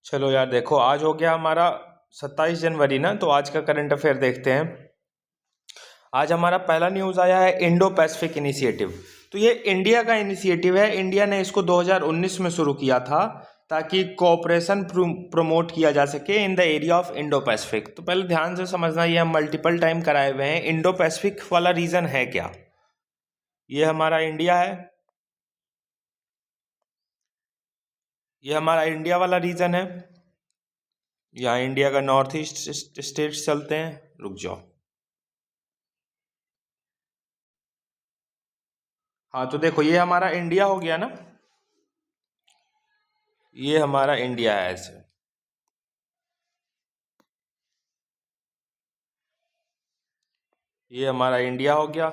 चलो यार, देखो आज हो गया हमारा 27 जनवरी ना, तो आज का करंट अफेयर देखते हैं। आज हमारा पहला न्यूज़ आया है इंडो पैसिफिक इनिशिएटिव। तो ये इंडिया का इनिशिएटिव है। इंडिया ने इसको 2019 में शुरू किया था ताकि कोऑपरेशन प्रमोट किया जा सके in the area of Indo Pacific. तो पहले ध्यान से समझना, ये हम मल्टीपल टाइम कराए हुए हैं। इंडो पैसिफिक वाला रीजन है क्या? ये हमारा इंडिया है, ये हमारा इंडिया वाला रीजन है। यहाँ इंडिया का नॉर्थ ईस्ट स्टेट्स चलते हैं। रुक जाओ। हाँ, तो देखो ये हमारा इंडिया हो गया ना, ये हमारा इंडिया है ऐसे। ये हमारा इंडिया हो गया।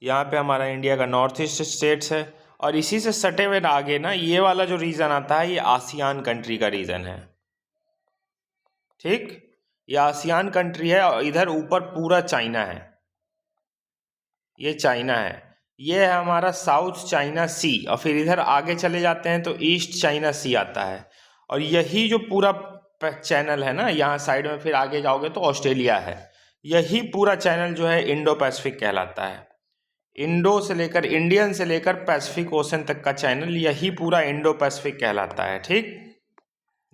यहाँ पे हमारा इंडिया का नॉर्थ ईस्ट स्टेट्स है। और इसी से सटे हुए आगे ना ये वाला जो रीजन आता है, ये आसियान कंट्री का रीजन है। ठीक, ये आसियान कंट्री है और इधर ऊपर पूरा चाइना है। ये चाइना है, ये है हमारा साउथ चाइना सी। और फिर इधर आगे चले जाते हैं तो ईस्ट चाइना सी आता है। और यही जो पूरा चैनल है ना, यहाँ साइड में फिर आगे जाओगे तो ऑस्ट्रेलिया है। यही पूरा चैनल जो है इंडो पैसिफिक कहलाता है। इंडो से लेकर इंडियन से लेकर पैसिफिक ओशन तक का चैनल, यही पूरा इंडो पैसिफिक कहलाता है। ठीक,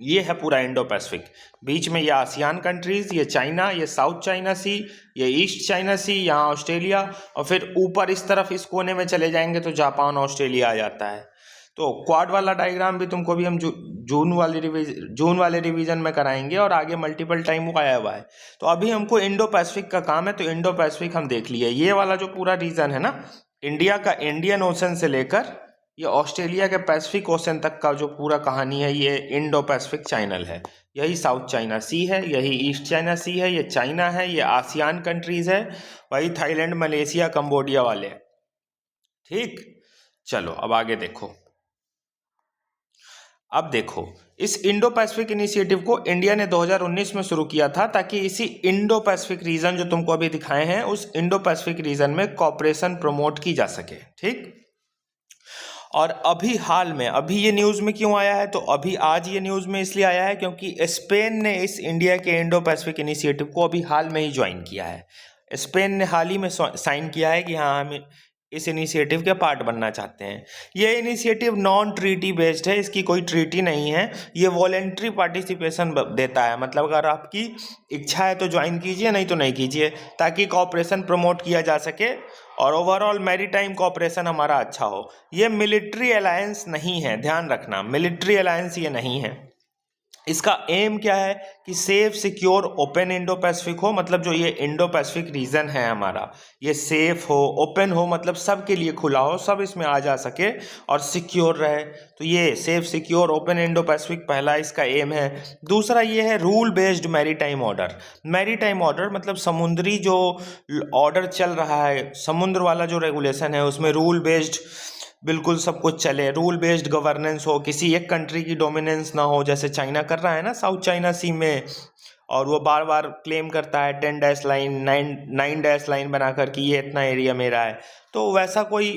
ये है पूरा इंडो पैसिफिक। बीच में ये आसियान कंट्रीज, ये चाइना, ये साउथ चाइना सी, ये ईस्ट चाइना सी, यहाँ ऑस्ट्रेलिया। और फिर ऊपर इस तरफ इस कोने में चले जाएंगे तो जापान ऑस्ट्रेलिया आ जाता है। तो क्वाड वाला डायग्राम भी तुमको भी हम जून वाले रिवीजन में कराएंगे और आगे मल्टीपल टाइम वो आया हुआ है। तो अभी हमको इंडो पैसिफिक का काम है, तो इंडो पैसिफिक हम देख लिए। ये वाला जो पूरा रीजन है ना, इंडिया का इंडियन ओशन से लेकर ये ऑस्ट्रेलिया के पैसिफिक ओशन तक का जो पूरा कहानी है, ये इंडो पैसिफिक चैनल है। यही साउथ चाइना सी है, यही ईस्ट चाइना सी है, ये चाइना है, ये आसियान कंट्रीज है, वही थाईलैंड, मलेशिया, कंबोडिया वाले। ठीक, चलो अब आगे देखो। अब देखो, इस इंडो पैसिफिक इनिशिएटिव को इंडिया ने 2019 में शुरू किया था ताकि इसी इंडो पैसिफिक रीजन जो तुमको अभी दिखाए हैं, उस इंडो पैसिफिक रीजन में कॉपरेशन प्रमोट की जा सके। ठीक, और अभी हाल में, अभी ये न्यूज़ में क्यों आया है? तो अभी आज ये न्यूज़ में इसलिए आया है क्योंकि स्पेन ने इस इंडिया के इंडो पैसिफिक इनिशिएटिव को अभी हाल में ही ज्वाइन किया है। स्पेन ने हाल ही में साइन किया है कि हाँ, हम इस इनिशिएटिव के पार्ट बनना चाहते हैं। ये इनिशिएटिव नॉन ट्रीटी बेस्ड है, इसकी कोई ट्रीटी नहीं है। ये वॉलेंट्री पार्टिसिपेशन देता है, मतलब अगर आपकी इच्छा है तो ज्वाइन कीजिए, नहीं तो नहीं कीजिए, ताकि कॉपरेशन प्रमोट किया जा सके और ओवरऑल मैरीटाइम कॉपरेशन हमारा अच्छा हो। ये मिलिट्री अलायंस नहीं है, ध्यान रखना, मिलिट्री अलायंस ये नहीं है। इसका एम क्या है कि safe, secure, open Indo Pacific हो। मतलब जो ये इंडो पैसिफिक रीजन है हमारा, ये सेफ हो, ओपन हो, मतलब सबके लिए खुला हो, सब इसमें आ जा सके और सिक्योर रहे। तो ये safe, secure, open Indo Pacific पहला इसका एम है। दूसरा ये है rule based maritime order. Maritime order मतलब समुद्री जो ऑर्डर चल रहा है, समुद्र वाला जो रेगुलेशन है, उसमें रूल बेस्ड बिल्कुल सब कुछ चले, रूल बेस्ड गवर्नेंस हो, किसी एक कंट्री की डोमिनेंस ना हो, जैसे चाइना कर रहा है ना साउथ चाइना सी में। और वो बार बार क्लेम करता है 10 डैश लाइन, 9 डैश लाइन बनाकर कि ये इतना एरिया मेरा है। तो वैसा कोई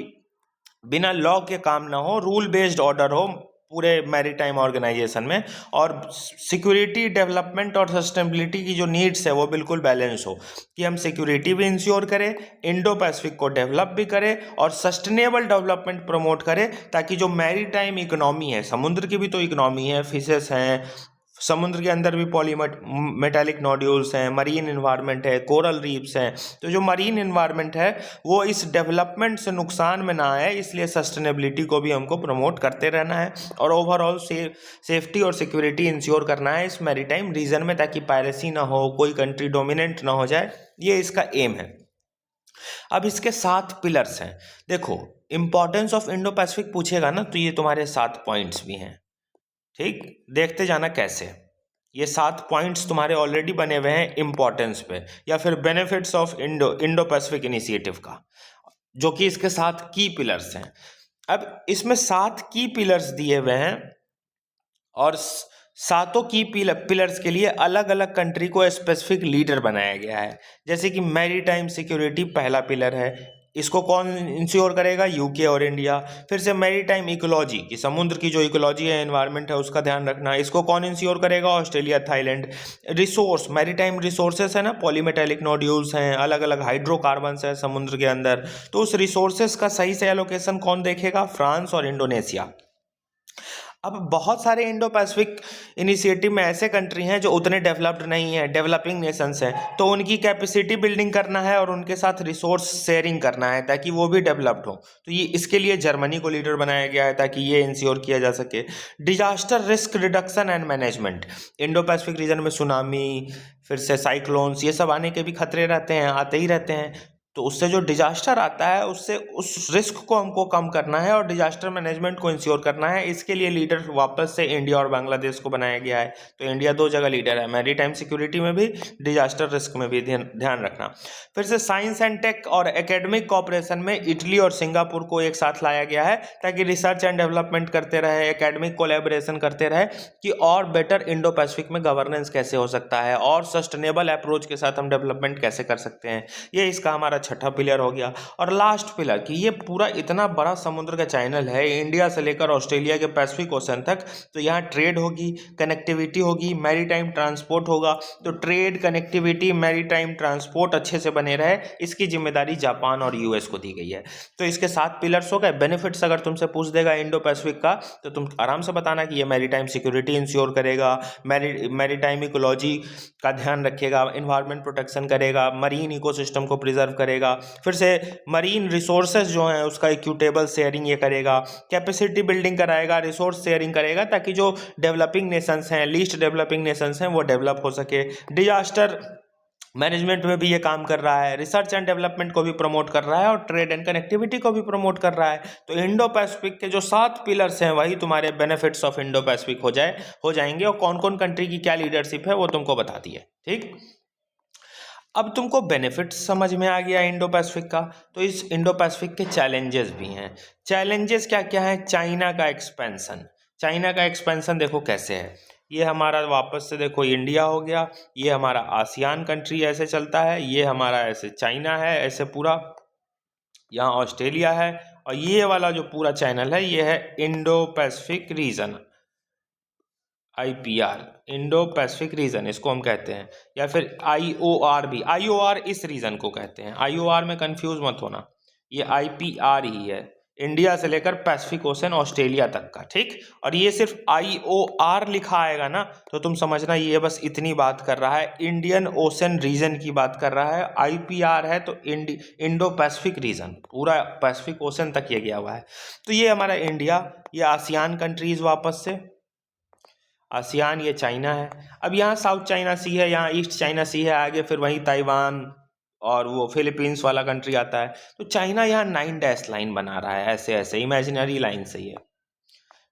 बिना लॉ के काम ना हो, रूल बेस्ड ऑर्डर हो पूरे मैरीटाइम ऑर्गेनाइजेशन में। और सिक्योरिटी, डेवलपमेंट और सस्टेनेबिलिटी की जो नीड्स है वो बिल्कुल बैलेंस हो, कि हम सिक्योरिटी भी इंश्योर करें, इंडो पैसिफिक को डेवलप भी करें और सस्टेनेबल डेवलपमेंट प्रमोट करें, ताकि जो मैरीटाइम इकोनॉमी है, समुद्र की भी तो इकोनॉमी है, फिशेस हैं, समुद्र के अंदर भी मेटालिक नोड्यूल्स हैं, मरीन इन्वायरमेंट है, कोरल रीफ्स हैं। तो जो मरीन इन्वायरमेंट है वो इस डेवलपमेंट से नुकसान में ना आए, इसलिए सस्टेनेबिलिटी को भी हमको प्रमोट करते रहना है और ओवरऑल सेफ्टी और सिक्योरिटी इंश्योर करना है इस मैरीटाइम रीजन में, ताकि पायरेसी ना हो, कोई कंट्री डोमिनेंट ना हो जाए। ये इसका एम है। अब इसके 7 पिलर्स हैं। देखो, इंपॉर्टेंस ऑफ इंडो पैसिफिक पूछेगा ना, तो ये तुम्हारे 7 पॉइंट्स भी हैं। ठीक, देखते जाना कैसे। ये 7 पॉइंट्स तुम्हारे ऑलरेडी बने हुए हैं इंपॉर्टेंस पे, या फिर benefits of Indo Pacific initiative का, जो कि इसके 7 की पिलर्स हैं। अब इसमें 7 की पिलर्स दिए हुए हैं और सातों की पिलर्स के लिए अलग अलग कंट्री को स्पेसिफिक लीडर बनाया गया है। जैसे कि मैरीटाइम सिक्योरिटी पहला पिलर है, इसको कौन इंश्योर करेगा? यूके और इंडिया। फिर से मैरीटाइम इकोलॉजी, कि समुद्र की जो इकोलॉजी है, एनवायरनमेंट है, उसका ध्यान रखना, इसको कौन इंश्योर करेगा? Australia, Thailand. Resource, maritime resources है ना, पॉलीमेटेलिक नोड्यूल्स हैं, अलग अलग हाइड्रोकार्बन्स है समुद्र के अंदर, तो उस रिसोर्सेस का सही से एलोकेशन कौन देखेगा? फ्रांस और इंडोनेशिया। अब बहुत सारे इंडो पैसिफिक इनिशिएटिव में ऐसे कंट्री हैं जो उतने डेवलप्ड नहीं हैं, डेवलपिंग नेशंस हैं, तो उनकी कैपेसिटी बिल्डिंग करना है और उनके साथ रिसोर्स शेयरिंग करना है ताकि वो भी डेवलप्ड हो। तो ये इसके लिए जर्मनी को लीडर बनाया गया है ताकि ये इंश्योर किया जा सके। Disaster risk reduction and management, Indo Pacific region में सुनामी, फिर से साइक्लोन्स, ये सब आने के भी खतरे रहते हैं, आते ही रहते हैं, तो उससे जो डिजास्टर आता है उससे उस रिस्क को हमको कम करना है और डिजास्टर मैनेजमेंट को इंश्योर करना है। इसके लिए लीडर वापस से इंडिया और बांग्लादेश को बनाया गया है। तो इंडिया 2 जगह लीडर है, मैरीटाइम सिक्योरिटी में भी, डिजास्टर रिस्क में भी ध्यान रखना। फिर से साइंस एंड टेक और एकेडमिक कॉपरेशन में इटली और सिंगापुर को एक साथ लाया गया है ताकि रिसर्च एंड डेवलपमेंट करते रहे, एकेडमिक कोलैबोरेशन करते रहे कि और बेटर इंडो पैसिफिक में गवर्नेंस कैसे हो सकता है और सस्टेनेबल अप्रोच के साथ हम डेवलपमेंट कैसे कर सकते हैं। ये इसका हमारा छठा पिलर हो गया। और लास्ट पिलर कि ये पूरा इतना बड़ा समुद्र का चैनल है, इंडिया से लेकर ऑस्ट्रेलिया के पैसिफिक ओशन तक, तो यहाँ ट्रेड होगी, कनेक्टिविटी होगी, मैरीटाइम ट्रांसपोर्ट होगा। तो ट्रेड, कनेक्टिविटी, मैरीटाइम ट्रांसपोर्ट अच्छे से बने रहे, इसकी जिम्मेदारी जापान और यूएस को दी गई है। तो इसके 7 पिलर्स हो गए। बेनिफिट्स अगर तुमसे पूछ देगा इंडो पैसिफिक का तो तुम आराम से बताना कि ये मैरीटाइम सिक्योरिटी इंश्योर करेगा, मैरीटाइम इकोलॉजी का ध्यान रखेगा, इन्वायरमेंट प्रोटेक्शन करेगा, मरीन इकोसिस्टम को प्रिजर्व करेगा, फिर से मरीन रिसोर्सेज जो हैं उसका इक्विटेबल शेयरिंग ये करेगा, कैपेसिटी बिल्डिंग कराएगा, रिसोर्स शेयरिंग करेगा ताकि जो डेवलपिंग नेशंस हैं, लीस्ट डेवलपिंग नेशंस हैं, वो डेवलप हो सके। डिजास्टर मैनेजमेंट में भी ये काम कर रहा है, रिसर्च एंड डेवलपमेंट को भी प्रमोट कर रहा है और ट्रेड एंड कनेक्टिविटी को भी प्रमोट कर रहा है। तो इंडो पैसिफिक के जो 7 पिलर्स हैं वही तुम्हारे बेनिफिट्स ऑफ इंडो पैसिफिक हो जाएंगे और कौन कौन कंट्री की क्या लीडरशिप है वो तुमको बता दी है। ठीक, अब तुमको बेनिफिट्स समझ में आ गया इंडो पैसिफिक का, तो इस इंडो पैसिफिक के चैलेंजेस भी हैं। चैलेंजेस क्या क्या है? चाइना का एक्सपेंशन। चाइना का एक्सपेंशन देखो कैसे है, ये हमारा वापस से देखो इंडिया हो गया, ये हमारा आसियान कंट्री ऐसे चलता है, ये हमारा ऐसे चाइना है, ऐसे पूरा यहाँ ऑस्ट्रेलिया है, और ये वाला जो पूरा चैनल है ये है Indo Pacific region, IPR, Indo Pacific region इसको हम कहते हैं, या फिर IOR भी। IOR इस रीजन को कहते हैं, IOR में कंफ्यूज मत होना, ये IPR ही है, इंडिया से लेकर पैसिफिक ओशन ऑस्ट्रेलिया तक का। ठीक, और ये सिर्फ IOR लिखा आएगा ना तो तुम समझना ये बस इतनी बात कर रहा है, इंडियन ओशन रीजन की बात कर रहा है। IPR है तो इंडो पैसिफिक रीजन, पूरा पैसिफिक ओशन तक ये गया हुआ है। तो ये हमारा इंडिया, ये आसियान कंट्रीज, वापस से आसियान, ये चाइना है। अब यहाँ साउथ चाइना सी है, यहाँ ईस्ट चाइना सी है, आगे फिर वहीं ताइवान और वो फिलीपींस वाला कंट्री आता है। तो चाइना यहाँ 9 डैश लाइन बना रहा है, ऐसे ऐसे इमेजिनरी लाइन से ही है।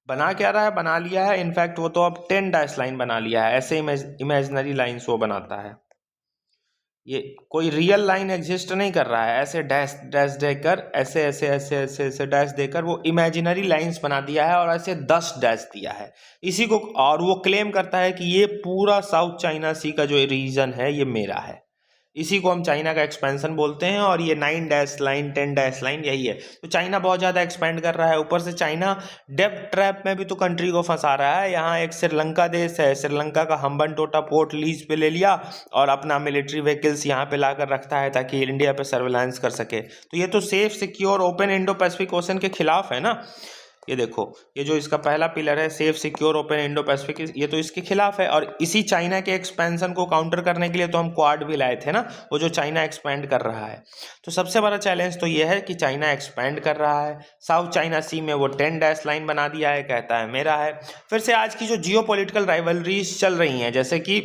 बना क्या रहा है? बना लिया है, इनफैक्ट वो तो अब 10 डैश लाइन बना लिया है, ऐसे इमेजिनरी लाइन्स वो बनाता है। ये कोई रियल लाइन एग्जिस्ट नहीं कर रहा है, ऐसे डैश डैश देकर, ऐसे ऐसे ऐसे ऐसे ऐसे डैश देकर वो इमेजिनरी लाइंस बना दिया है और ऐसे 10 डैश दिया है इसी को। और वो क्लेम करता है कि ये पूरा साउथ चाइना सी का जो रीजन है ये मेरा है, इसी को हम चाइना का एक्सपेंशन बोलते हैं। और ये 9 डैश लाइन, 10 डैश लाइन यही है। तो चाइना बहुत ज़्यादा एक्सपेंड कर रहा है, ऊपर से चाइना डेब्ट ट्रैप में भी तो कंट्री को फंसा रहा है। यहाँ एक श्रीलंका देश है, श्रीलंका का हम्बनटोटा पोर्ट लीज पे ले लिया और अपना मिलिट्री व्हीकल्स यहाँ पे लाकर रखता है ताकि इंडिया पे सर्वेलांस कर सके। तो ये तो safe, secure, open Indo Pacific ocean के खिलाफ है ना। ये देखो, ये जो इसका पहला पिलर है safe, secure, open Indo Pacific, ये तो इसके खिलाफ है। और इसी चाइना के एक्सपेंशन को काउंटर करने के लिए तो हम क्वाड भी लाए थे ना, वो जो चाइना एक्सपेंड कर रहा है। तो सबसे बड़ा चैलेंज तो ये है कि चाइना एक्सपेंड कर रहा है, साउथ चाइना सी में वो 10 डैश लाइन बना दिया है, कहता है मेरा है। फिर से आज की जो जियोपॉलिटिकल राइवलरीज चल रही हैं, जैसे कि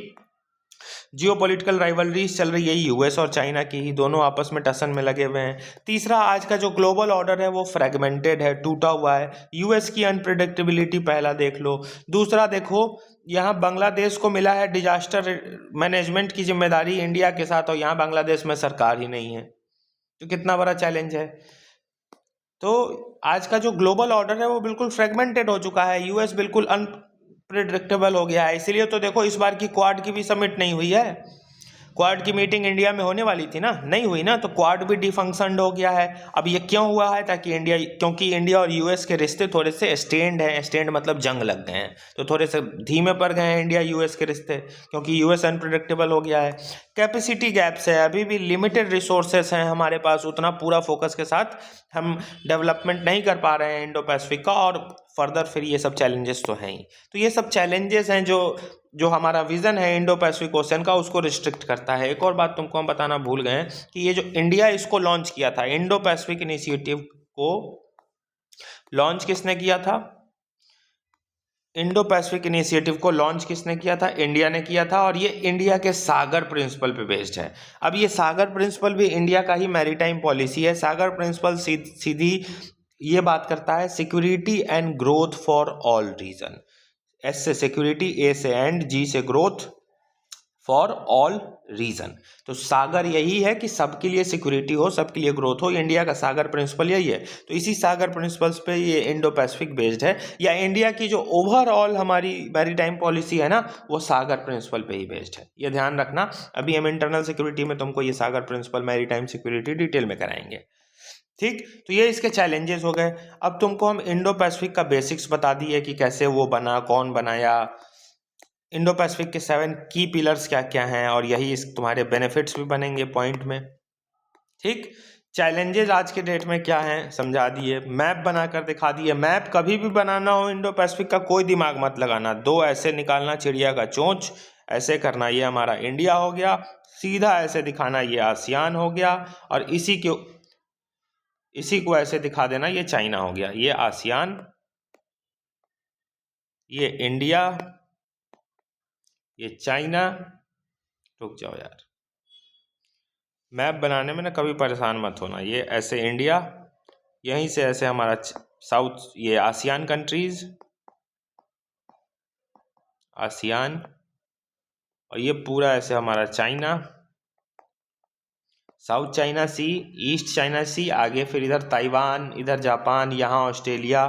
जियोपॉलिटिकल राइवलरीज चल रही है यूएस और चाइना की, ही दोनों आपस में टसन में लगे हुए हैं। तीसरा, आज का जो ग्लोबल ऑर्डर है वो फ्रेगमेंटेड है, टूटा हुआ है। यूएस की अनप्रिडिक्टेबिलिटी पहला देख लो। दूसरा देखो, यहाँ बांग्लादेश को मिला है डिजास्टर मैनेजमेंट की जिम्मेदारी इंडिया के साथ, और यहाँ बांग्लादेश में सरकार ही नहीं है, तो कितना बड़ा चैलेंज है। तो आज का जो ग्लोबल ऑर्डर है वो बिल्कुल फ्रेगमेंटेड हो चुका है, यूएस बिल्कुल प्रिडिक्टेबल हो गया है। इसीलिए तो देखो इस बार की क्वाड की भी समिट नहीं हुई है। क्वाड की मीटिंग इंडिया में होने वाली थी ना, नहीं हुई ना, तो क्वाड भी डिफंक्शनड हो गया है। अब ये क्यों हुआ है? ताकि क्योंकि इंडिया और यूएस के रिश्ते थोड़े से स्टेंड हैं, स्टेंड मतलब जंग लग गए हैं, तो थोड़े से धीमे पड़ गए हैं इंडिया यूएस के रिश्ते, क्योंकि यूएस अनप्रिडिक्टेबल हो गया है। कैपेसिटी गैप्स है, अभी भी लिमिटेड रिसोर्सेस हैं हमारे पास, उतना पूरा फोकस के साथ हम डेवलपमेंट नहीं कर पा रहे हैं इंडो पैसिफिक का, और फर्दर फिर ये सब चैलेंजेस तो हैं ही। तो ये सब चैलेंजेस हैं जो हमारा विजन है इंडो पैसिफिक ओशन का, उसको रिस्ट्रिक्ट करता है। एक और बात तुमको हम बताना भूल गए हैं कि ये जो इंडिया इसको लॉन्च किया था, इंडो पैसिफिक इनिशिएटिव को लॉन्च किसने किया था? इंडो पैसिफिक इनिशिएटिव को लॉन्च किसने किया था? इंडिया ने किया था, और ये इंडिया के सागर प्रिंसिपल पे बेस्ड है। अब ये सागर प्रिंसिपल भी इंडिया का ही मैरीटाइम पॉलिसी है। सागर प्रिंसिपल सीधी ये बात करता है security and growth for all region. S से सिक्योरिटी, ए से एंड, जी से ग्रोथ, फॉर ऑल रीजन। तो सागर यही है कि सबके लिए सिक्योरिटी हो, सबके लिए ग्रोथ हो, इंडिया का सागर प्रिंसिपल यही है। तो इसी सागर प्रिंसिपल्स पे ये इंडो पैसिफिक बेस्ड है, या इंडिया की जो ओवरऑल हमारी मैरीटाइम पॉलिसी है ना, वो सागर प्रिंसिपल पे ही बेस्ड है। ये ध्यान रखना। अभी हम इंटरनल सिक्योरिटी में तुमको ये सागर प्रिंसिपल मैरीटाइम सिक्योरिटी डिटेल में कराएंगे, ठीक। तो ये इसके चैलेंजेस हो गए। अब तुमको हम इंडो पैसिफिक का बेसिक्स बता दिए कि कैसे वो बना, कौन बनाया, इंडो पैसिफिक के 7 की पिलर्स क्या क्या हैं, और यही इस तुम्हारे बेनिफिट्स भी बनेंगे पॉइंट में, ठीक। चैलेंजेस आज के डेट में क्या हैं समझा दिए, मैप बनाकर दिखा दिए। मैप कभी भी बनाना हो इंडो पैसिफिक का, कोई दिमाग मत लगाना, दो ऐसे निकालना चिड़िया का चोंच, ऐसे करना, ये हमारा इंडिया हो गया, सीधा ऐसे दिखाना, ये आसियान हो गया, और इसी को ऐसे दिखा देना, ये चाइना हो गया। ये आसियान, ये इंडिया, ये चाइना। रुक जाओ यार, मैप बनाने में ना कभी परेशान मत होना। ये ऐसे इंडिया, यहीं से ऐसे हमारा साउथ, ये आसियान कंट्रीज, आसियान, और ये पूरा ऐसे हमारा चाइना, साउथ चाइना सी, ईस्ट चाइना सी, आगे फिर इधर ताइवान, इधर जापान, यहाँ ऑस्ट्रेलिया,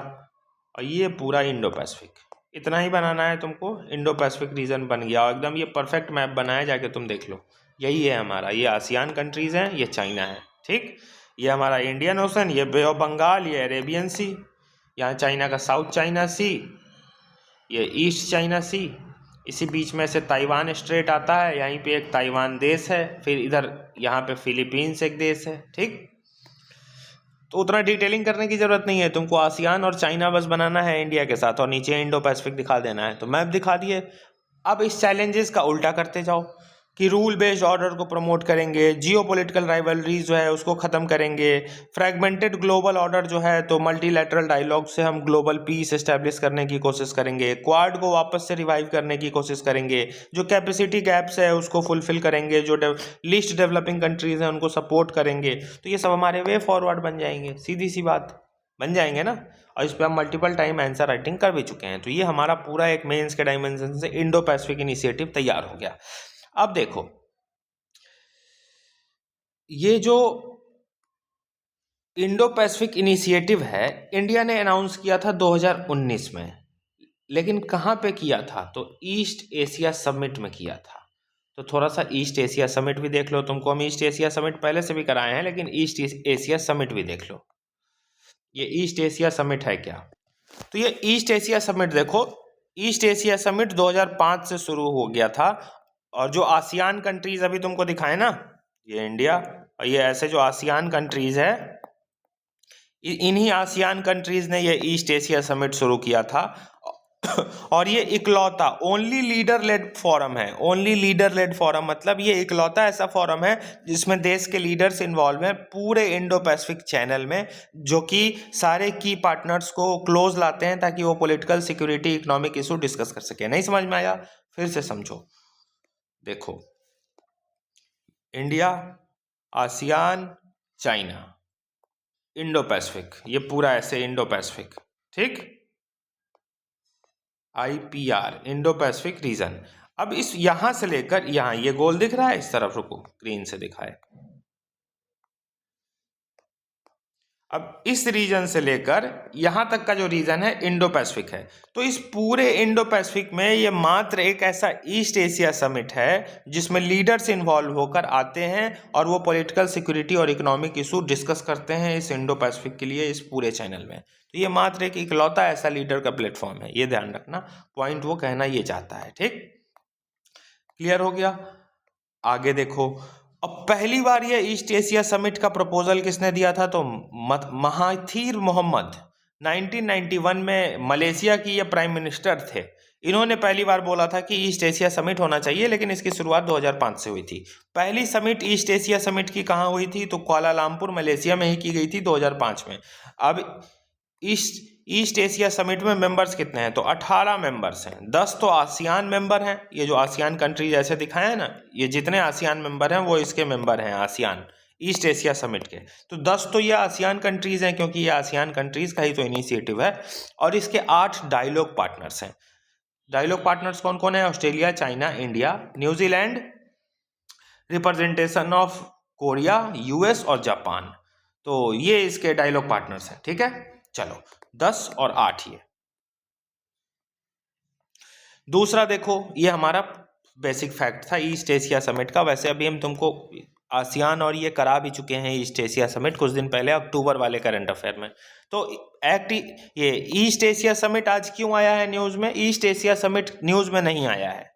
और ये पूरा इंडो पैसिफिक। इतना ही बनाना है तुमको, इंडो पैसिफिक रीजन बन गया एकदम। ये परफेक्ट मैप बनाया, जाके तुम देख लो, यही है हमारा। ये आसियान कंट्रीज हैं, ये चाइना है, ठीक। ये हमारा इंडियन ओशन, ये बे ऑफ बंगाल, ये अरेबियन सी, यहाँ चाइना का साउथ चाइना सी, ये ईस्ट चाइना सी, इसी बीच में से ताइवान स्ट्रेट आता है, यहीं पे एक ताइवान देश है, फिर इधर यहाँ पे फिलीपींस एक देश है, ठीक। तो उतना डिटेलिंग करने की जरूरत नहीं है तुमको, आसियान और चाइना बस बनाना है इंडिया के साथ, और नीचे इंडो पैसिफिक दिखा देना है। तो मैप दिखा दिए। अब इस चैलेंजेस का उल्टा करते जाओ कि रूल बेस्ड ऑर्डर को प्रमोट करेंगे, जियोपॉलिटिकल राइवलरीज जो है उसको ख़त्म करेंगे, फ्रैगमेंटेड ग्लोबल ऑर्डर जो है तो मल्टीलैटरल डायलॉग से हम ग्लोबल पीस एस्टेब्लिश करने की कोशिश करेंगे, क्वाड को वापस से रिवाइव करने की कोशिश करेंगे, जो कैपेसिटी गैप्स है उसको फुलफिल करेंगे, जो लीस्ट डेवलपिंग कंट्रीज हैं उनको सपोर्ट करेंगे। तो ये सब हमारे वे फॉरवर्ड बन जाएंगे, सीधी सी बात बन जाएंगे ना। और इस पर हम मल्टीपल टाइम आंसर राइटिंग कर भी चुके हैं। तो ये हमारा पूरा एक मेंस के डायमेंशन से इंडो पैसिफिक इनिशिएटिव तैयार हो गया। अब देखो, ये जो इंडो पैसिफिक इनिशिएटिव है, इंडिया ने अनाउंस किया था 2019 में, लेकिन कहाँ पे किया था? तो ईस्ट एशिया समिट में किया था। तो थोड़ा सा ईस्ट एशिया समिट भी देख लो। तुमको हम ईस्ट एशिया समिट पहले से भी कराए हैं, लेकिन ईस्ट एशिया समिट भी देख लो। ये ईस्ट एशिया समिट है क्या? तो ये ईस्ट एशिया समिट देखो, ईस्ट एशिया समिट 2005 से शुरू हो गया था, और जो आसियान कंट्रीज अभी तुमको दिखाए ना, ये इंडिया और ये ऐसे जो आसियान कंट्रीज है, इन्हीं आसियान कंट्रीज ने ये ईस्ट एशिया समिट शुरू किया था। और ये इकलौता ओनली लीडर लेड फोरम है। ओनली लीडर लेड फोरम मतलब ये इकलौता ऐसा फोरम है जिसमें देश के लीडर्स इन्वॉल्व हैं पूरे इंडो पैसिफिक चैनल में, जो कि सारे की पार्टनर्स को क्लोज लाते हैं ताकि वो political, security, economic issue discuss कर सके। नहीं समझ में आया? फिर से समझो। देखो, India, ASEAN, China, Indo Pacific, ये पूरा ऐसे इंडो पैसिफिक, ठीक। IPR, Indo Pacific region. अब इस यहां से लेकर यहां, ये गोल दिख रहा है, इस तरफ रुको, ग्रीन से दिखाए। अब इस रीजन से लेकर यहाँ तक का जो रीजन है इंडो पैसिफिक है। तो इस पूरे इंडो पैसिफिक में ये मात्र एक ऐसा ईस्ट एशिया समिट है जिसमें लीडर्स इन्वॉल्व होकर आते हैं और वो पॉलिटिकल सिक्योरिटी और इकोनॉमिक इशू डिस्कस करते हैं इस इंडो पैसिफिक के लिए इस पूरे चैनल में। तो ये मात्र एक इकलौता ऐसा लीडर का प्लेटफॉर्म है, ये ध्यान रखना, पॉइंट वो कहना ये चाहता है। ठीक, क्लियर हो गया। आगे देखो, अब पहली बार ये ईस्ट एशिया समिट का प्रपोजल किसने दिया था? तो महाथीर मोहम्मद 1991 में मलेशिया की ये प्राइम मिनिस्टर थे। इन्होंने पहली बार बोला था कि ईस्ट एशिया समिट होना चाहिए, लेकिन इसकी शुरुआत 2005 से हुई थी। पहली समिट ईस्ट एशिया समिट की कहाँ हुई थी? तो कुआलालंपुर मलेशिया में ही की गई थी 2005 में। अब ईस्ट एशिया समिट में मेंबर्स कितने हैं? तो 18 मेंबर्स हैं। 10 तो आसियान मेंबर हैं, ये जो आसियान कंट्री जैसे दिखाए हैं ना, ये जितने आसियान मेंबर हैं वो इसके मेंबर हैं आसियान ईस्ट एशिया समिट के। तो 10 तो ये आसियान कंट्रीज हैं, क्योंकि ये आसियान कंट्रीज का ही तो इनिशिएटिव है। और इसके 8 डायलॉग पार्टनर्स हैं। डायलॉग पार्टनर्स कौन कौन है? Australia, China, India, New Zealand, representation of Korea, US और जापान। तो ये इसके डायलॉग पार्टनर्स हैं। ठीक है, चलो 10 और 8 ये। दूसरा देखो, ये हमारा बेसिक फैक्ट था ईस्ट एशिया समिट का। वैसे अभी हम तुमको आसियान और ये करा भी चुके हैं ईस्ट एशिया समिट कुछ दिन पहले, अक्टूबर वाले करंट अफेयर में। तो ये ईस्ट एशिया समिट आज क्यों आया है न्यूज़ में? ईस्ट एशिया समिट न्यूज़ में नहीं आया है।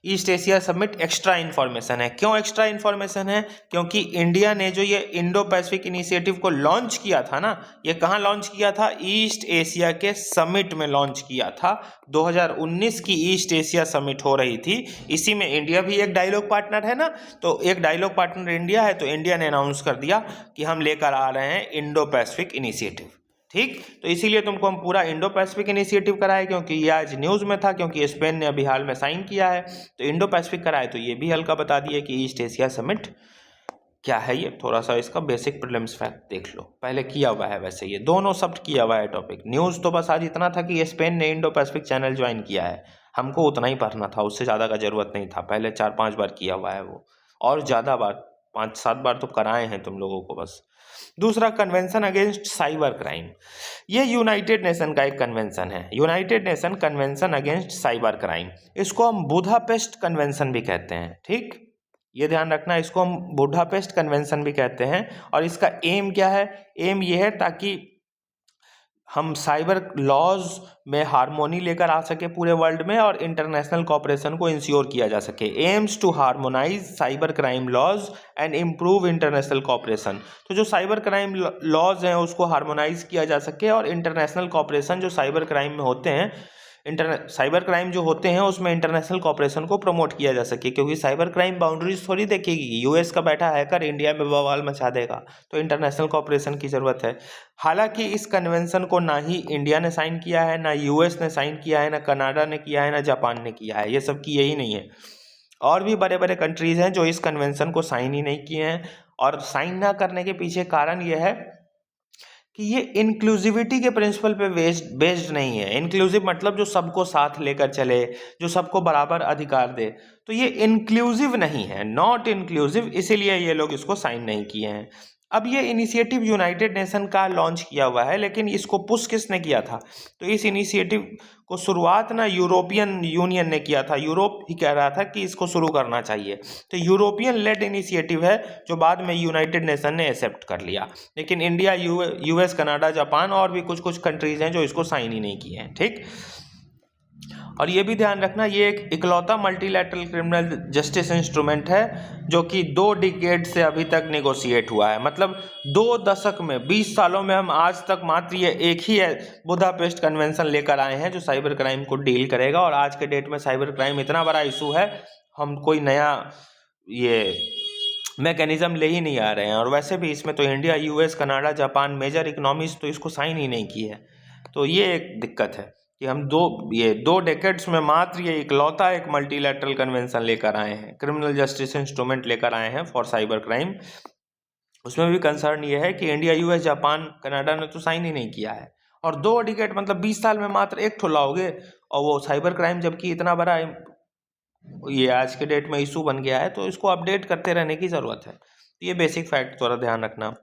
East Asia summit extra information है। क्यों एक्स्ट्रा इन्फॉर्मेशन है? क्योंकि इंडिया ने जो ये इंडो पैसिफिक इनिशिएटिव को लॉन्च किया था ना, ये कहाँ लॉन्च किया था? ईस्ट एशिया के समिट में लॉन्च किया था। 2019 की ईस्ट एशिया समिट हो रही थी, इसी में इंडिया भी एक डायलॉग पार्टनर है ना। तो एक डायलॉग पार्टनर इंडिया है, तो इंडिया ने अनाउंस कर दिया कि हम लेकर आ रहे हैं इंडो पैसिफिक इनिशिएटिव। ठीक, तो इसीलिए तुमको हम पूरा इंडो पैसिफिक इनिशिएटिव कराए, क्योंकि ये आज न्यूज़ में था, क्योंकि स्पेन ने अभी हाल में साइन किया है। तो इंडो पैसिफिक कराए, तो ये भी हल्का बता दिए कि ईस्ट एशिया समिट क्या है। ये थोड़ा सा इसका बेसिक प्रीलिम्स फैक्ट देख लो, पहले किया हुआ है वैसे, ये दोनों सब किया हुआ है टॉपिक। न्यूज़ तो बस आज इतना था कि स्पेन ने इंडो पैसिफिक चैनल ज्वाइन किया है, हमको उतना ही पढ़ना था, उससे ज़्यादा का जरूरत नहीं था। पहले 4-5 बार किया हुआ है वो, और ज़्यादा बार 5-7 बार तो कराए हैं तुम लोगों को बस। दूसरा, कन्वेंशन अगेंस्ट साइबर क्राइम। ये यूनाइटेड नेशन का एक कन्वेंशन है, United nation convention against cyber crime. इसको हम बुडापेस्ट कन्वेंशन भी कहते हैं। ठीक, ये ध्यान रखना, इसको हम बुडापेस्ट कन्वेंशन भी कहते हैं। और इसका एम क्या है? एम ये है ताकि हम साइबर लॉज में हारमोनी लेकर आ सके पूरे वर्ल्ड में, और इंटरनेशनल कॉपरेशन को इंश्योर किया जा सके। Aims to harmonise cyber crime laws and improve international cooperation. तो जो साइबर क्राइम लॉज हैं उसको हारमोनाइज किया जा सके, और इंटरनेशनल कॉपरेशन जो साइबर क्राइम में होते हैं, साइबर क्राइम जो होते हैं उसमें इंटरनेशनल कॉपरेशन को प्रमोट किया जा सके। क्योंकि साइबर क्राइम बाउंड्रीज थोड़ी देखेगी, यूएस का बैठा हैकर इंडिया में बवाल मचा देगा, तो इंटरनेशनल कॉपरेशन की ज़रूरत है। हालांकि इस कन्वेंशन को ना ही इंडिया ने साइन किया है, ना यूएस ने साइन किया है, ना कनाडा ने किया है, ना जापान ने किया है, ये सब की यही नहीं है। और भी बड़े बड़े कंट्रीज हैं जो इस कन्वेंशन को साइन ही नहीं किए हैं। और साइन ना करने के पीछे कारण ये है कि ये इंक्लूसिविटी के प्रिंसिपल पे बेस्ड नहीं है। इंक्लूसिव मतलब जो सबको साथ लेकर चले, जो सबको बराबर अधिकार दे, तो ये इंक्लूसिव नहीं है, नॉट इंक्लूसिव, इसीलिए ये लोग इसको साइन नहीं किए हैं। अब ये इनिशिएटिव यूनाइटेड नेशन का लॉन्च किया हुआ है, लेकिन इसको पुश किसने किया था? तो इस इनिशिएटिव को शुरुआत ना यूरोपियन यूनियन ने किया था। यूरोप ही कह रहा था कि इसको शुरू करना चाहिए, तो यूरोपियन लेड इनिशिएटिव है जो बाद में यूनाइटेड नेशन ने एक्सेप्ट कर लिया। लेकिन इंडिया, यूएस, कनाडा, जापान और भी कुछ कुछ कंट्रीज हैं जो इसको साइन ही नहीं किए हैं। ठीक, और ये भी ध्यान रखना, ये एक इकलौता मल्टीलैटरल क्रिमिनल जस्टिस इंस्ट्रूमेंट है जो कि 2 डिकेड से अभी तक नेगोशिएट हुआ है। मतलब 2 दशक में, 20 सालों में हम आज तक मात्र ये एक ही है बुडापेस्ट कन्वेंशन लेकर आए हैं जो साइबर क्राइम को डील करेगा। और आज के डेट में साइबर क्राइम इतना बड़ा इशू है, हम कोई नया ये मैकेनिज्म ले ही नहीं आ रहे हैं। और वैसे भी इसमें तो India, US, Canada, Japan major economies तो इसको साइन ही नहीं की है। तो ये एक दिक्कत है कि हम 2 डेकेड्स में मात्र ये इकलौता एक मल्टीलैटरल कन्वेंशन लेकर आए हैं, क्रिमिनल जस्टिस इंस्ट्रूमेंट लेकर आए हैं फॉर साइबर क्राइम। उसमें भी कंसर्न ये है कि इंडिया, यूएस, जापान, कनाडा ने तो साइन ही नहीं किया है। और 2 डिकेड मतलब 20 साल में मात्र एक ठो लाओगे, और वो साइबर क्राइम जबकि इतना बड़ा ये आज के डेट में इशू बन गया है, तो इसको अपडेट करते रहने की ज़रूरत है। ये बेसिक फैक्ट थोड़ा ध्यान रखना।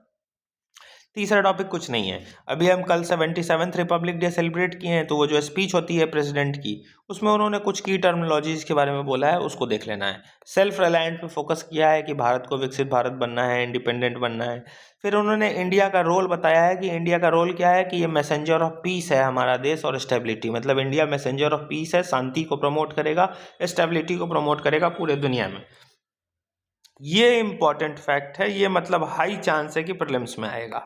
तीसरा टॉपिक कुछ नहीं है। अभी हम कल 77th रिपब्लिक डे सेलिब्रेट किए हैं, तो वो जो स्पीच होती है प्रेसिडेंट की, उसमें उन्होंने कुछ की टर्मिनोलॉजीज के बारे में बोला है, उसको देख लेना है। सेल्फ रिलायंट पे फोकस किया है कि भारत को विकसित भारत बनना है, इंडिपेंडेंट बनना है। फिर उन्होंने इंडिया का रोल बताया है कि इंडिया का रोल क्या है, कि ये मैसेंजर ऑफ पीस है हमारा देश, और स्टेबिलिटी, मतलब इंडिया मैसेंजर ऑफ पीस है, शांति को प्रमोट करेगा, स्टेबिलिटी को प्रमोट करेगा पूरे दुनिया में। ये इंपॉर्टेंट फैक्ट है, ये मतलब हाई चांस है कि प्रीलिम्स में आएगा।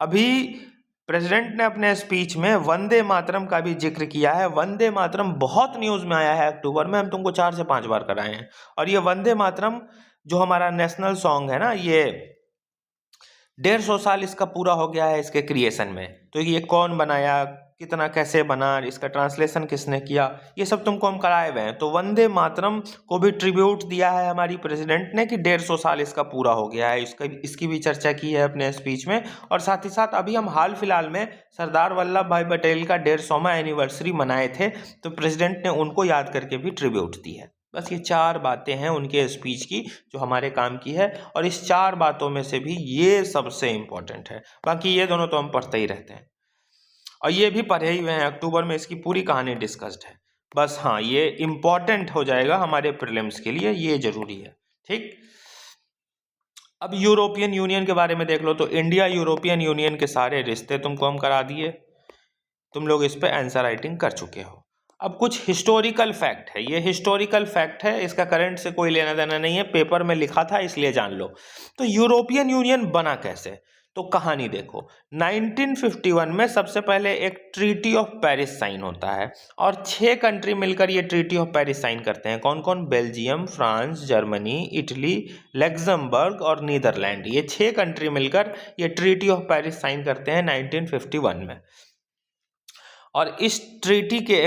अभी प्रेसिडेंट ने अपने स्पीच में वंदे मातरम का भी जिक्र किया है। वंदे मातरम बहुत न्यूज में आया है अक्टूबर में, हम तुमको 4 से 5 बार कराए हैं। और ये वंदे मातरम जो हमारा नेशनल सॉन्ग है ना, ये 150 साल इसका पूरा हो गया है इसके क्रिएशन में। तो ये कौन बनाया, कितना कैसे बना, इसका ट्रांसलेशन किसने किया, ये सब तुमको हम कराए हुए हैं। तो वंदे मातरम को भी ट्रिब्यूट दिया है हमारी प्रेसिडेंट ने कि 150 साल इसका पूरा हो गया है, इसकी भी चर्चा की है अपने स्पीच में। और साथ ही साथ अभी हम हाल फिलहाल में सरदार वल्लभ भाई पटेल का 150वां एनिवर्सरी मनाए थे, तो प्रेसिडेंट ने उनको याद करके भी ट्रिब्यूट दी है। बस ये 4 बातें हैं उनके स्पीच की जो हमारे काम की है, और इस 4 बातों में से भी ये सबसे इंपॉर्टेंट है। बाकी ये दोनों तो हम पढ़ते ही रहते हैं, और ये भी पढ़े ही हुए हैं, अक्टूबर में इसकी पूरी कहानी डिस्कस्ड है। बस हाँ, ये इंपॉर्टेंट हो जाएगा हमारे प्रीलिम्स के लिए, ये जरूरी है। ठीक, अब यूरोपियन यूनियन के बारे में देख लो। तो इंडिया यूरोपियन यूनियन के सारे रिश्ते तुमको हम करा दिए, तुम लोग इस पे आंसर राइटिंग कर चुके हो। अब कुछ हिस्टोरिकल फैक्ट है, ये हिस्टोरिकल फैक्ट है, इसका करंट से कोई लेना देना नहीं है, पेपर में लिखा था इसलिए जान लो। तो यूरोपियन यूनियन बना कैसे, तो कहानी देखो। 1951 में सबसे पहले एक ट्रीटी ऑफ पेरिस साइन होता है, और 6 कंट्री मिलकर ये ट्रीटी ऑफ पेरिस साइन करते हैं। कौन कौन? Belgium, France, Germany, Italy, Luxembourg और नीदरलैंड। ये 6 कंट्री मिलकर ये ट्रीटी ऑफ पेरिस साइन करते हैं 1951 में। और इसी ट्रीटी के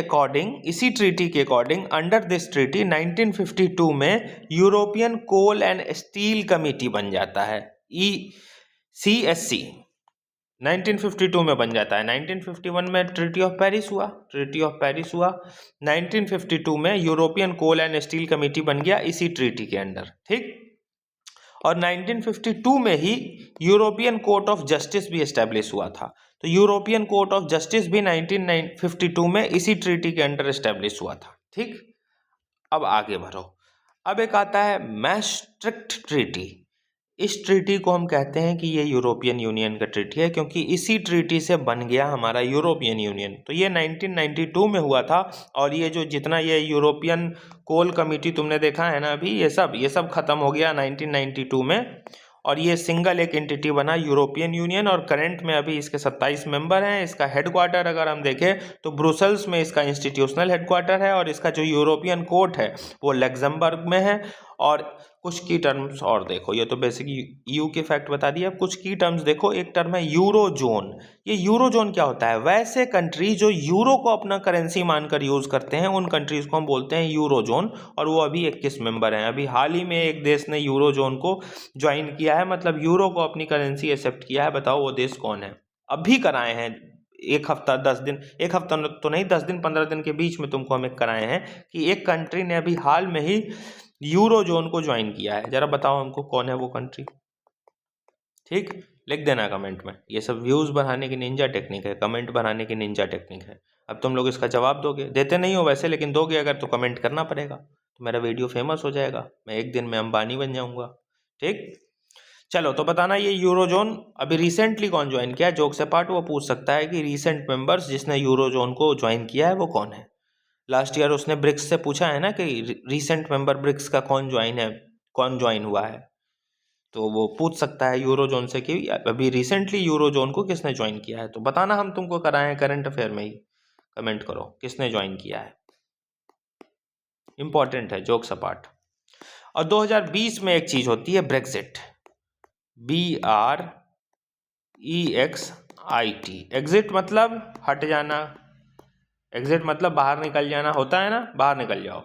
अकॉर्डिंग अंडर दिस ट्रीटी 1952 में European coal and steel committee बन जाता है, ECSC 1952 में बन जाता है। 1951 में ट्रीटी ऑफ पेरिस हुआ। 1952 में European coal and steel committee बन गया इसी ट्रीटी के अंडर। ठीक, और 1952 में ही यूरोपियन कोर्ट ऑफ जस्टिस भी एस्टेब्लिश हुआ था। तो यूरोपियन कोर्ट ऑफ जस्टिस भी 1952 में इसी ट्रीटी के अंडर एस्टेब्लिश हुआ था। ठीक, अब आगे बढ़ो। अब एक आता है मैस्ट्रिक्ट ट्रीटी। इस ट्रीटी को हम कहते हैं कि ये यूरोपियन यूनियन का ट्रीटी है, क्योंकि इसी ट्रीटी से बन गया हमारा यूरोपियन यूनियन। तो ये 1992 में हुआ था, और ये जो जितना ये यूरोपियन कोल कमिटी तुमने देखा है ना अभी, ये सब खत्म हो गया 1992 में, और ये सिंगल एक एंटिटी बना यूरोपियन यूनियन। और करंट में अभी इसके 27 मेंबर हैं। इसका हेडक्वार्टर अगर हम देखें तो ब्रुसेल्स में इसका इंस्टीट्यूशनल हेडक्वार्टर है, और इसका जो यूरोपियन कोर्ट है वो लग्जमबर्ग में है। और कुछ की टर्म्स और देखो, ये तो बेसिक यू के फैक्ट बता दिया। अब कुछ की टर्म्स देखो, एक टर्म है यूरोजोन। ये यूरोजोन क्या होता है? वैसे कंट्री जो यूरो को अपना करेंसी मानकर यूज करते हैं, उन कंट्रीज को हम बोलते हैं यूरोजोन, और वो अभी 21 मेंबर हैं। अभी हाल ही में एक देश ने यूरोजोन को ज्वाइन किया है, मतलब यूरो को अपनी करेंसी एक्सेप्ट किया है। बताओ वो देश कौन है? अभी कराए हैं, एक हफ्ता 10 दिन, एक हफ्ता तो नहीं, 10 दिन 15 दिन के बीच में तुमको हम एक कराए हैं कि एक कंट्री ने अभी हाल में ही यूरोजोन को ज्वाइन किया है। जरा बताओ हमको कौन है वो कंट्री। ठीक, लिख देना कमेंट में। ये सब व्यूज बढ़ाने की निंजा टेक्निक है, कमेंट बढ़ाने की निंजा टेक्निक है। अब तुम लोग इसका जवाब दोगे, देते नहीं हो वैसे, लेकिन दोगे अगर तो कमेंट करना पड़ेगा, तो मेरा वीडियो फेमस हो जाएगा, मैं एक दिन में अंबानी बन जाऊंगा। ठीक, चलो तो बताना ये यूरोजोन अभी रिसेंटली कौन ज्वाइन किया है। जोक से पार्ट वो पूछ सकता है कि रिसेंट मेंबर्स जिसने यूरोजोन को ज्वाइन किया है वो कौन है। लास्ट ईयर उसने ब्रिक्स से पूछा है ना कि रिसेंट मेंबर ब्रिक्स का कौन ज्वाइन हुआ है, तो वो पूछ सकता है यूरोजोन से कि अभी रिसेंटली यूरोजोन को किसने ज्वाइन किया है। तो बताना, हम तुमको कराएं करंट अफेयर में ही, कमेंट करो किसने ज्वाइन किया है। इंपॉर्टेंट है, जोक्स अपार्ट। और 2020 में एक चीज होती है ब्रेक्सिट, BREXIT। एग्जिट मतलब हट जाना, एग्जिट मतलब बाहर निकल जाना होता है ना, बाहर निकल जाओ,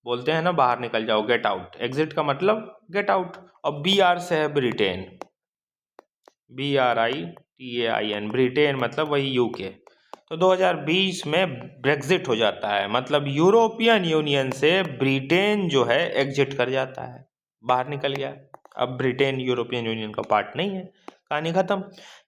बोलते हैं ना बाहर निकल जाओ, गेट आउट। एग्जिट का मतलब गेट आउट। और BR से है ब्रिटेन, BRITAIN, ब्रिटेन मतलब वही यूके। तो 2020 में ब्रेक्जिट हो जाता है, मतलब यूरोपियन यूनियन से ब्रिटेन जो है एग्जिट कर जाता है, बाहर निकल गया। अब ब्रिटेन यूरोपियन यूनियन का पार्ट नहीं है। कहानी खत्म।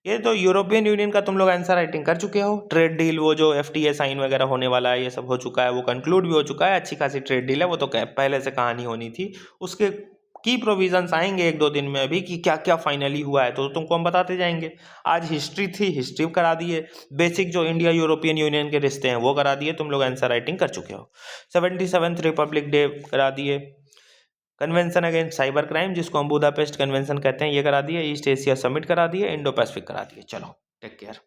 ये तो यूरोपियन यूनियन का तुम लोग आंसर राइटिंग कर चुके हो। ट्रेड डील वो जो FTA साइन वगैरह होने वाला है ये सब हो चुका है, वो कंक्लूड भी हो चुका है, अच्छी खासी ट्रेड डील है, वो तो पहले से कहानी होनी थी। उसके की प्रोविजंस आएंगे 1-2 दिन में अभी कि क्या क्या फाइनली हुआ है, तो तुमको हम बताते जाएंगे। आज हिस्ट्री थी, हिस्ट्री करा दिए, बेसिक जो इंडिया यूरोपियन यूनियन के रिश्ते हैं वो करा दिए, तुम लोग आंसर राइटिंग कर चुके हो। 77th रिपब्लिक डे करा दिए, कन्वेंशन अगेंस्ट साइबर क्राइम जिसको हम बुदापेस्ट कन्वेंशन कहते हैं ये करा दिए, ईस्ट एशिया समिट करा दिए, इंडो पैसिफिक करा दिए। चलो टेक केयर।